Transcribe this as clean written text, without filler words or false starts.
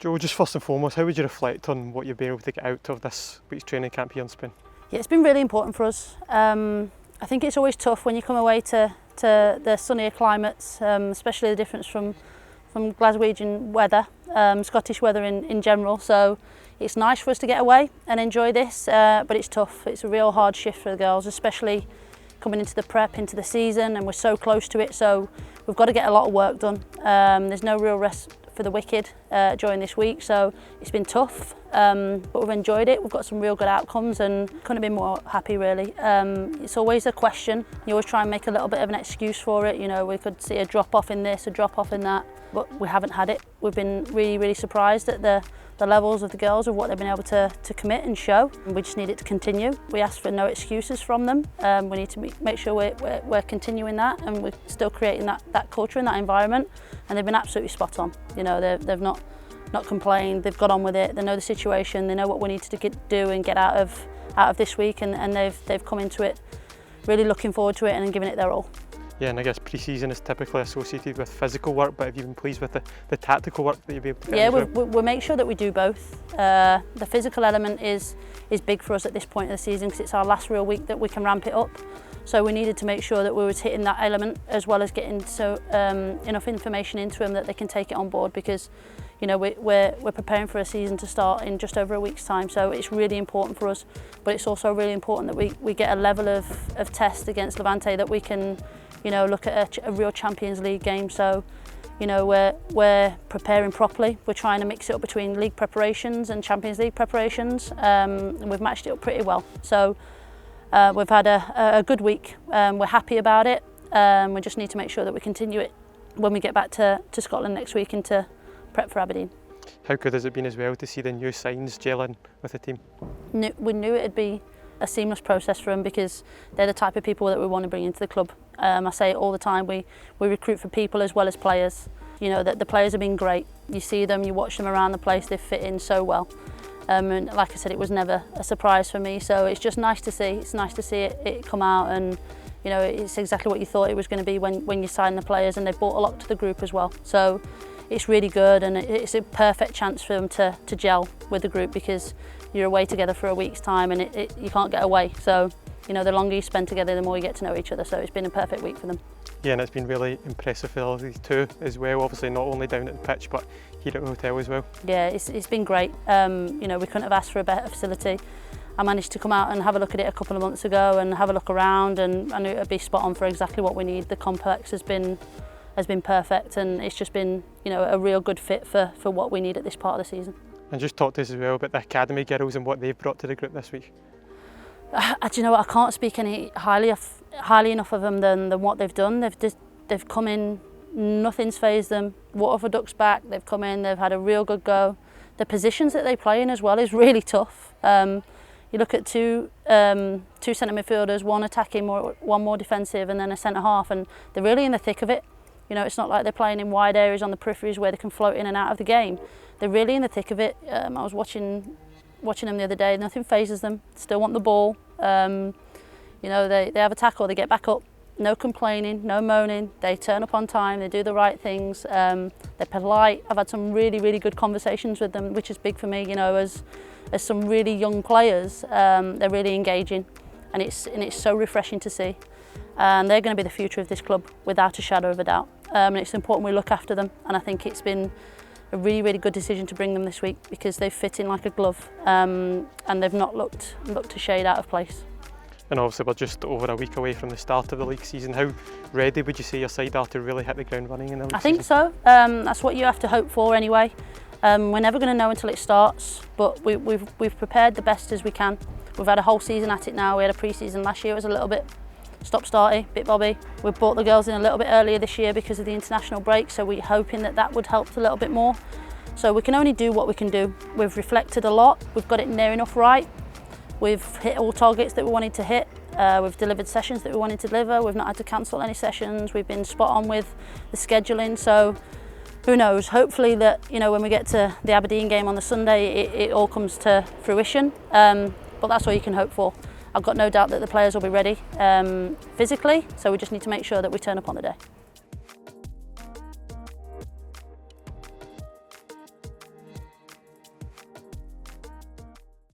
Joe, just first and foremost, how would you reflect on what you've been able to get out of this week's training camp here in Spain? Yeah, it's been really important for us. I think it's always tough when you come away to the sunnier climates, especially the difference from Glaswegian weather, Scottish weather in general. So it's nice for us to get away and enjoy this, but it's tough. It's a real hard shift for the girls, especially coming into the prep, into the season, and we're so close to it. So we've got to get a lot of work done. There's no real rest for the wicked during this week, so it's been tough, but we've enjoyed it. We've got some real good outcomes and couldn't have been more happy, really. It's always a question. You always try and make a little bit of an excuse for it. You know, we could see a drop off in this, a drop off in that, but we haven't had it. We've been really, really surprised at the levels of the girls, of what they've been able to commit and show. We just need it to continue. We ask for no excuses from them. We need to make sure we're continuing that, and we're still creating that culture and that environment. And they've been absolutely spot on. You know, they've not complained. They've got on with it. They know the situation. They know what we need to do and get out of this week, and they've come into it really looking forward to it and giving it their all. Yeah, and I guess pre-season is typically associated with physical work, but have you been pleased with the tactical work that you'll be able to get? Yeah, we'll make sure that we do both. The physical element is big for us at this point of the season, because it's our last real week that we can ramp it up. So we needed to make sure that we was hitting that element, as well as getting enough information into them that they can take it on board, because you know we're preparing for a season to start in just over a week's time. So it's really important for us, but it's also really important that we get a level of test against Levante that we can, you know, look at a real Champions League game. So, you know, we're preparing properly. We're trying to mix it up between league preparations and Champions League preparations, and we've matched it up pretty well. So we've had a good week. We're happy about it. We just need to make sure that we continue it when we get back to Scotland next week and to prep for Aberdeen. How good has it been as well to see the new signs gelling with the team? We knew it'd be a seamless process for them, because they're the type of people that we want to bring into the club. I say it all the time, we recruit for people as well as players. You know, that the players have been great. You see them, you watch them around the place, they fit in so well. And like I said, it was never a surprise for me, so it's just nice to see. It's nice to see it come out, and you know, it's exactly what you thought it was going to be when you sign the players, and they've brought a lot to the group as well. So it's really good, and it's a perfect chance for them to gel with the group, because you're away together for a week's time, and you can't get away. So, you know, the longer you spend together, the more you get to know each other. So it's been a perfect week for them. Yeah, and it's been really impressive for these two as well. Obviously, not only down at the pitch, but here at the hotel as well. Yeah, it's been great. You know, we couldn't have asked for a better facility. I managed to come out and have a look at it a couple of months ago and have a look around, and I knew it would be spot on for exactly what we need. The complex has been perfect, and it's just been, you know, a real good fit for what we need at this part of the season. And just talk to us as well about the academy girls and what they've brought to the group this week. Do you know what? I can't speak any highly enough of them than what they've done. They've come in, nothing's fazed them. Water for ducks back. They've come in. They've had a real good go. The positions that they play in as well is really tough. You look at two centre midfielders, one attacking, one more defensive, and then a centre half, and they're really in the thick of it. You know, it's not like they're playing in wide areas on the peripheries where they can float in and out of the game. They're really in the thick of it. I was watching them the other day. Nothing phases them. Still want the ball. You know, they have a tackle, they get back up. No complaining, no moaning. They turn up on time. They do the right things. They're polite. I've had some really, really good conversations with them, which is big for me. You know, as some really young players, they're really engaging, and it's so refreshing to see. And they're going to be the future of this club, without a shadow of a doubt. And it's important we look after them, and I think it's been a really, really good decision to bring them this week, because they've fit in like a glove, and they've not looked a shade out of place. And obviously we're just over a week away from the start of the league season. How ready would you say your side are to really hit the ground running in the league season? I think so. That's what you have to hope for anyway. We're never going to know until it starts, but we've prepared the best as we can. We've had a whole season at it now. We had a pre-season last year. It was a little bit stop-starty, bit bobby. We brought the girls in a little bit earlier this year because of the international break, so we're hoping that would help a little bit more. So we can only do what we can do. We've reflected a lot. We've got it near enough right. We've hit all targets that we wanted to hit. We've delivered sessions that we wanted to deliver. We've not had to cancel any sessions. We've been spot on with the scheduling. So who knows? Hopefully that, you know, when we get to the Aberdeen game on the Sunday, it all comes to fruition. But that's all you can hope for. I've got no doubt that the players will be ready physically. So we just need to make sure that we turn up on the day.